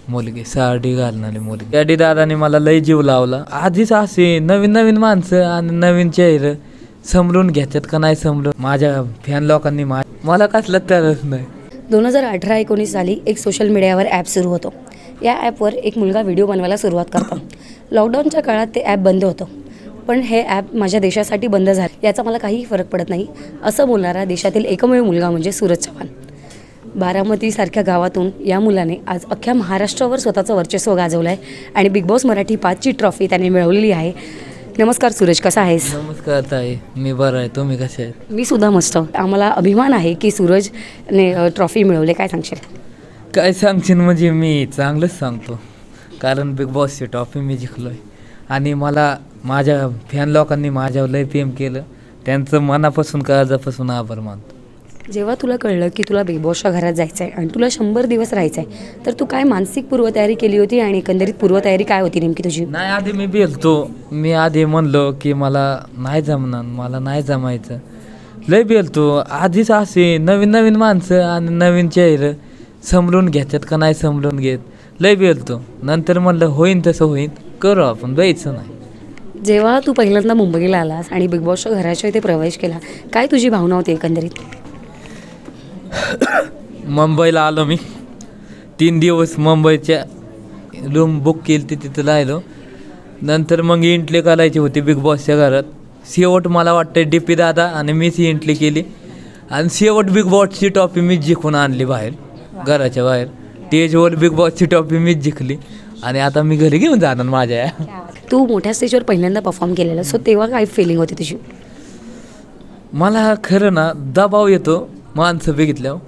मुलगी साडी घालणारी मुलगी. पॅडी दादाने मला लय जीव लावला. आधीच असे नवीन नवीन माणसं आणि नवीन चेहरे समजून घेतात का नाही समजून माझ्या फॅन लोकांनी मला कसलं तरच नाही. 2018-19 साली एक सोशल मीडियावर ॲप सुरू होतो. या ॲपवर एक मुलगा व्हिडिओ बनवायला सुरुवात करतो. लॉकडाऊनच्या काळात ते ॲप बंद होतं, पण हे ॲप माझ्या देशासाठी बंद झाले याचा मला काहीही फरक पडत नाही असं बोलणारा देशातील एकमेव मुलगा म्हणजे सूरज चव्हाण. बारामतीसारख्या गावातून या मुलाने आज अख्ख्या महाराष्ट्रावर स्वतःचं वर्चस्व गाजवलं आहे आणि बिग बॉस मराठी 5ची ट्रॉफी त्याने मिळवलेली आहे. नमस्कार सूरज, कसा आहेस? नमस्कार ताई, मी बरं आहे. तुम्ही कसे आहेत? मी सुद्धा मस्त. आम्हाला अभिमान आहे की सूरजने ट्रॉफी मिळवली. काय सांगशील? काय सांगशील म्हणजे मी चांगलंच सांगतो, कारण बिग बॉसची ट्रॉफी मी जिंकलो आहे आणि मला माझ्या फॅन लोकांनी माझ्यावर लय प्रेम केलं. त्यांचं मनापासून काळजापासून आभार मानतो. जेव्हा तुला कळलं की तुला बिग बॉसच्या घरात जायचं आहे आणि तुला 100 दिवस राहायचं आहे, तर तू काय मानसिक पूर्वतयारी केली होती आणि एकंदरीत पूर्वतयारी काय होती नेमकी तुझी? नाही, आधी मी बेलतो. मी आधी म्हणलो की मला नाही जमणार, मला नाही जमायचं. लय बेलतो. आधीच असे नवीन नवीन माणसं आणि नवीन चेहरे समजून घेतात का नाही समजून घेत, लय बेलतो. नंतर म्हणलं होईन तसं होईन, करू आपण, द्यायचं नाही. जेव्हा तू पहिल्यांदा मुंबईला आलास आणि बिग बॉसच्या घराच्या इथे प्रवेश केला, काय तुझी भावना होती एकंदरीत? मुंबईला आलो मी. 3 दिवस मुंबईच्या रूम बुक केली, तिथं राहिलो. नंतर मग एंट्री करायची होती बिग बॉसच्या घरात. शेवट मला वाटतं DP दादा आणि मीच एंट्री केली आणि शेवट बिग बॉसची ट्रॉफी मीच जिंकून आणली बाहेर, घराच्या बाहेर. स्टेजवर बिग बॉसची ट्रॉफी मीच जिंकली आणि आता मी घरी घेऊन जाणार माझ्या. तू मोठ्या स्टेजवर पहिल्यांदा परफॉर्म केलेलं, सो तेव्हा काय फिलिंग होती तुझी? मला खरं ना दबाव येतो माणसं बघितल्यावर,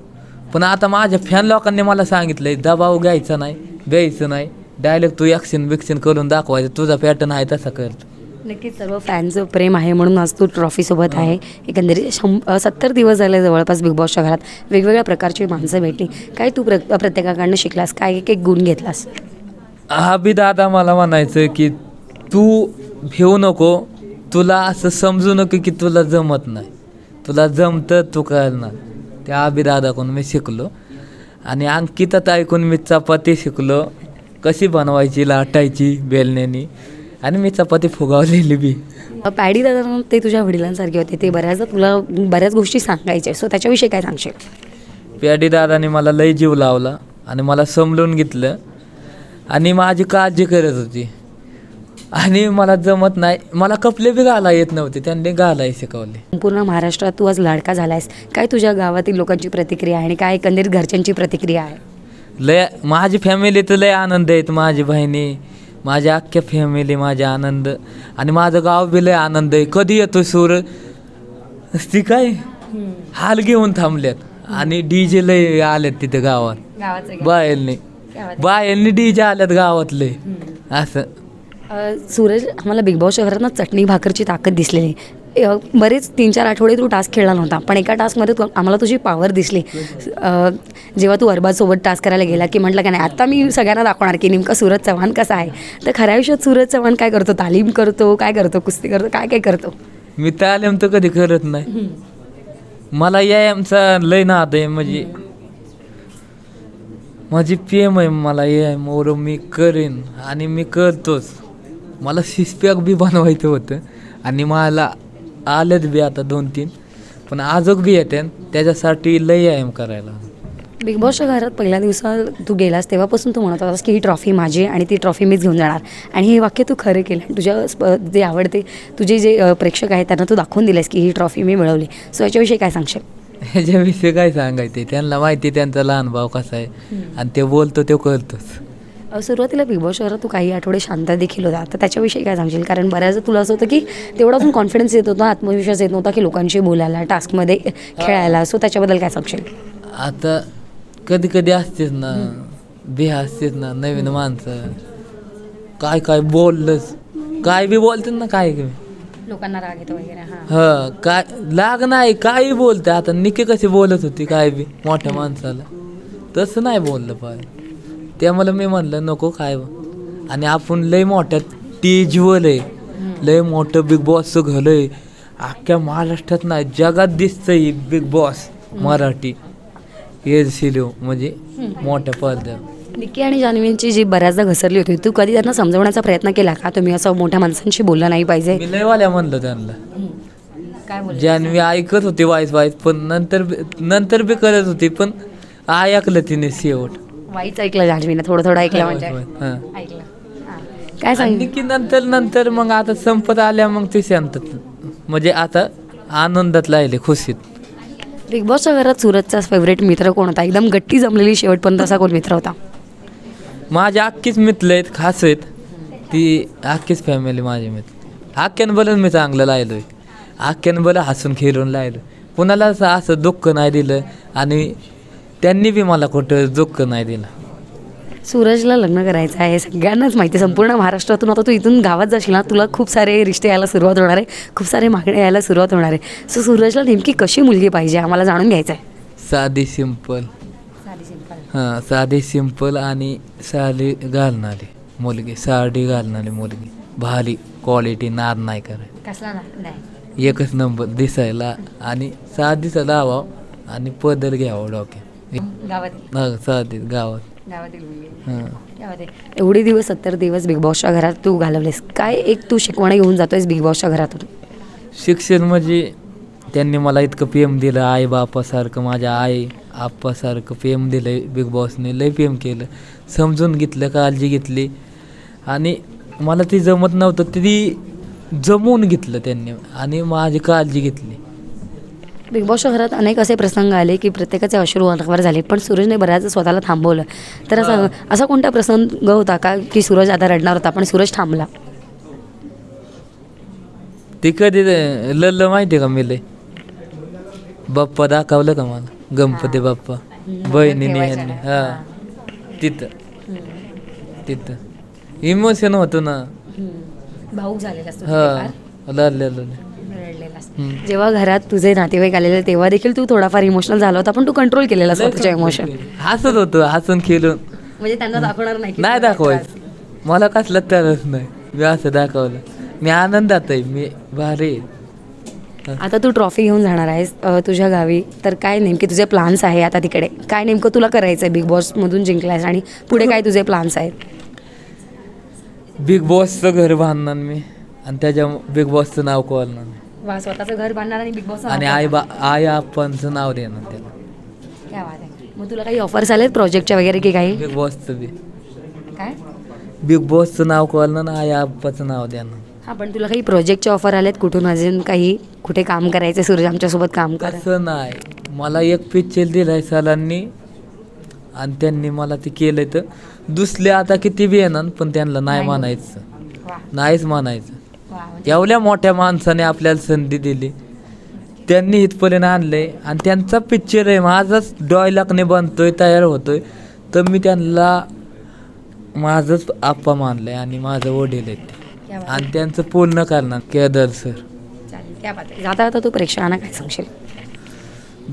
पण आता माझ्या फॅन लोकांनी मला सांगितलंय दबाव घ्यायचा नाही, द्यायचं नाही. डायरेक्ट तू ॲक्शन करून दाखवायचं, तुझा पॅटर्न आहे तसा कर. नक्कीच सर्व फॅनचं प्रेम आहे म्हणून आज तू ट्रॉफीसोबत आहे. एकंदरीत 70 दिवस झाले जवळपास बिग बॉसच्या घरात. वेगवेगळ्या प्रकारची माणसं भेटली. काय तू प्रत्येकाकडनं शिकलास? काय एक एक गुण घेतलास? हा बी दादा मला म्हणायचं की तू भिवू नको, तुला असं समजू नको की तुला जमत नाही, तुला जमतं तू करणार. त्या दादाकडून मी शिकलो आणि अंकितात ऐकून मी चपाती शिकलो, कशी बनवायची, लाटायची बेलण्यानी, आणि मी चपाती फुगावलेली बी. पॅडी दादा ते तुझ्या वडिलांसारखे होते, ते बऱ्याचदा तुला बऱ्याच गोष्टी सांगायच्या, सो त्याच्याविषयी काय सांगशील? पॅडी दादाने मला लय जीव लावला आणि मला समजून घेतलं आणि माझी काळजी करत होती. आणि मला जमत नाही, मला कपडे बी घाला येत नव्हते, त्यांनी घालाय शिकवले. संपूर्ण महाराष्ट्रात तू आज लाडका झालायस. काय तुझ्या गावातील लोकांची प्रतिक्रिया आहे आणि काय एकंदरीत घरच्यांची प्रतिक्रिया आहे? लय माझी फॅमिली तर लय आनंद आहेत. माझी बहिणी, माझ्या अख्ख्या फॅमिली, माझा आनंद, आणि माझं गाव बी लय आनंद आहे. कधी येतो सूर ती काय हाल घेऊन थांबल्यात आणि DJ लय आल्यात तिथे गावात. बाहेरने DJ आल्यात गावातले. असं सूरज, आम्हाला बिग बॉसच्या घरात ना चटणी भाकरची ताकद दिसलेली. बरेच 3-4 आठवडे तू टास्क खेळला नव्हता, पण एका टास्कमध्ये आम्हाला तुझी पॉवर दिसली. जेव्हा तू अरबाजसोबत टास्क करायला गेला की म्हटलं का नाही आता मी सगळ्यांना दाखवणार की नेमका सूरज चव्हाण कसा आहे. तर खऱ्या आयुष्यात सूरज चव्हाण काय करतो? तालीम करतो, काय करतो, कुस्ती करतो, काय काय करतो? मी तालीम तर कधी करत नाही. मला यायमचा लय नाद आहे, म्हणजे माझी प्रेम आहे. मला यायम एवढं मी करेन आणि मी करतोच. मला 6 पॅक बी बनवायचं होतं आणि मला आलेत बी आता 2-3, पण आजोग बी येते. त्याच्यासाठी लय व्यायाम करायला. बिग बॉसच्या घरात पहिल्या दिवसात तू गेलास तेव्हापासून तू म्हणत होतास की ही ट्रॉफी माझी आणि ती ट्रॉफी मीच घेऊन जाणार, आणि हे वाक्य तू खरं केलं. तुझ्या जे आवडते तुझे जे प्रेक्षक आहेत त्यांना तू दाखवून दिलेस की ही ट्रॉफी मी मिळवली. सो याच्याविषयी काय सांगशील? ह्याच्याविषयी काय सांगायचं, त्यांना माहिती त्यांचा लहान भाव कसा आहे आणि ते बोलतो ते करतोच. सुरुवातीला बिग बॉसच्या घरात तू काही आठवडे शांत देखील होता, तर त्याच्याविषयी काय सांगशील? कारण बऱ्याचदा तुला असं होतं की तेवढा पण कॉन्फिडन्स येत होता, आत्मविश्वास येत नव्हता की लोकांशी बोलायला, टास्कमध्ये खेळायला. सो त्याच्याबद्दल काय सांगशील? आता कधी कधी असतेच ना, बिहा असतेच ना, नवीन माणसं काय काय बोललंच, काय बी बोलतात ना, काय लोकांना राग येतो वगैरे. हा, काय लाग नाही, काही बोलते. आता निकी कशी बोलत होती काय बी मोठ्या माणसाला, तसं नाही बोललं पाहिजे. त्यामुळे मी म्हणलं नको काय. आणि आपण लय मोठ्या स्टेजवर आहे, लय मोठं बिग बॉसचं घर आहे. अख्ख्या महाराष्ट्रात नाही जगात दिसतंय बिग बॉस मराठी. हे शिलो म्हणजे मोठ्या पडद्यावर. निक्की आणि जान्हवींची जी बऱ्याचदा घसरली होती, तू कधी त्यांना समजवण्याचा प्रयत्न केला का, तुम्ही असं मोठ्या माणसांशी बोलला नाही पाहिजे? मी लयवाल्या म्हणलं त्यांना. काय बोल जान्हवी ऐकत होती वाईस पण नंतर बी करत होती, पण ऐकलं तिने शेवट. वाईच ऐकलं जान्हवीनं, थोडं थोडं ऐकलं म्हणजे हां. ऐकलं. हां. काय सांग आणि की नंतर मग आता संपत आल्या मग ते शांत, म्हणजे आता आनंदात राहिले, खुशीत. बिग बॉसच्या घरात सूरजचा फेवरेट मित्र कोण होता? एकदम गट्टी जमलेली शेवटपर्यंत असा कोण मित्र होता? माझ्या अख्खीच मित्र आहेत, खास आहेत ती, अख्खीच फॅमिली माझी मित्र. अख्ख्यानं बरं मी चांगलं राहिलो आहे, अख्ख्यानं बरं हसून खेळून राहिलो, कुणाला असं दुःख नाही दिलं आणि त्यांनी बी मला कुठं दुःख नाही दिलं. सूरजला लग्न करायचं आहे, सगळ्यांनाच माहिती आहे, संपूर्ण महाराष्ट्रातून. आता तू इथून गावात जाशील ना, तुला खूप सारे रिश्ते यायला सुरुवात होणार आहे, खूप सारे मागणे यायला सुरुवात होणार आहे. सो सूरजला नेमकी कशी मुलगी पाहिजे आम्हाला जाणून घ्यायचं आहे. साधी सिंपल, हां साधी सिंपल आणि साडी घालणारी मुलगी, साडी घालणारी मुलगी, भारी क्वालिटी, नाद नाही करायची, कसला नाही, एकच नंबर दिसायला आणि साधीचा लावा आणि पदर घ्यावं डोक्यात. गावात साधी गावात. हां. एवढे दिवस 70 दिवस बिग बॉसच्या घरात तू घालवलेस, काय एक तू शिकवण घेऊन जातोयस बिग बॉसच्या घरातून? शिक्षण म्हणजे त्यांनी मला इतकं प्रेम दिलं, आई बापासारखं, माझ्या आई आप्पासारखं प्रेम दिलं बिग बॉसने, लय प्रेम केलं, समजून घेतलं, काळजी घेतली आणि मला ती जमत नव्हतं ती जमवून घेतलं त्यांनी आणि माझी काळजी घेतली. बिग बॉसच्या घरात अनेक असे प्रसंग आले की प्रत्येकाचे अश्रू अनावर झाले, पण सूरजने बऱ्याच स्वतःला थांबवलं. तर असा कोणता प्रसंग होता का की सूरज आता रडणार होता पण सूरज थांबला? ती कधी लल्ल माहिती का मी लय बाप्पा दाखवलं का मला, गणपती बाप्पा बहिणीने ह्यांनी, हां तिथं इमोशन होतं ना, भाऊक झालेला हां लढलेलं. जेव्हा घरात तुझे नातेवाईक आलेले तेव्हा देखील तू थोडाफार इमोशनल झाला होता, पण तू कंट्रोल केलेला स्वतःच्या इमोशन? हसत होतो, हसून खेळून. म्हणजे त्यांना दाखवणार नाही दाखवायचं, मला कसलं तरच नाही, मी असं दाखवलं, मी आनंदात आहे, मी भारी. आता तू ट्रॉफी घेऊन जाणार आहेस तुझ्या गावी, तर काय नेमके तुझे प्लान्स आहे आता तिकडे? काय नेमकं तुला करायचं आहे? बिग बॉसमधून जिंकलायस आणि पुढे काय तुझे प्लान्स आहेत? बिग बॉसचं घर बांधणार मी आणि त्याच्या बिग बॉसचं नाव कळणार मी, वा, स्वतःचं घर बांधणार आणि बिग बॉस आणि आई आप्पांचं नाव देणार त्याला. काय बात आहे. मग तुला काही ऑफर्स आलेत प्रोजेक्टच्या वगैरे की काही? बिग बॉसचं बी, काय बिग बॉसचं नाव कळणार ना, आई आप्पाचं नाव देणार. हां, पण तुला काही प्रोजेक्टचे ऑफर आलेत कुठून? अजून काही कुठे काम करायचं? सूरज आमच्यासोबत काम कर. असं नाही, मला एक पिक्चर दिलाय सरांनी आणि त्यांनी मला ते केलंय, तर दुसरे आता किती बी येणार पण त्यांना नाही म्हणायचं, नाहीच म्हणायचं. एवढ्या मोठ्या माणसाने आपल्याला संधी दिली, त्यांनी इथपर्यंत आणलंय आणि त्यांचा पिक्चर आहे, माझाच डॉयलॉगने बनतोय, तयार होतोय, तर मी त्यांना माझंच आप्पा मानलंय आणि माझं वडील आहे ते, आणि त्यांचं पूर्ण करणार केदार सर. जाता जाता तू प्रेक्षकांना काय सांगशील?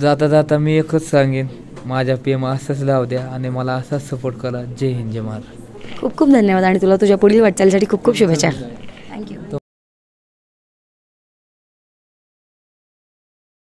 जाता जाता मी एकच सांगेन, माझ्या प्रेम असंच लावू द्या आणि मला असाच सपोर्ट करा. जय हिंद, जय महाराष्ट्र. खूप खूप धन्यवाद आणि तुला तुझ्या पुढील वाटचालीसाठी खूप खूप शुभेच्छा.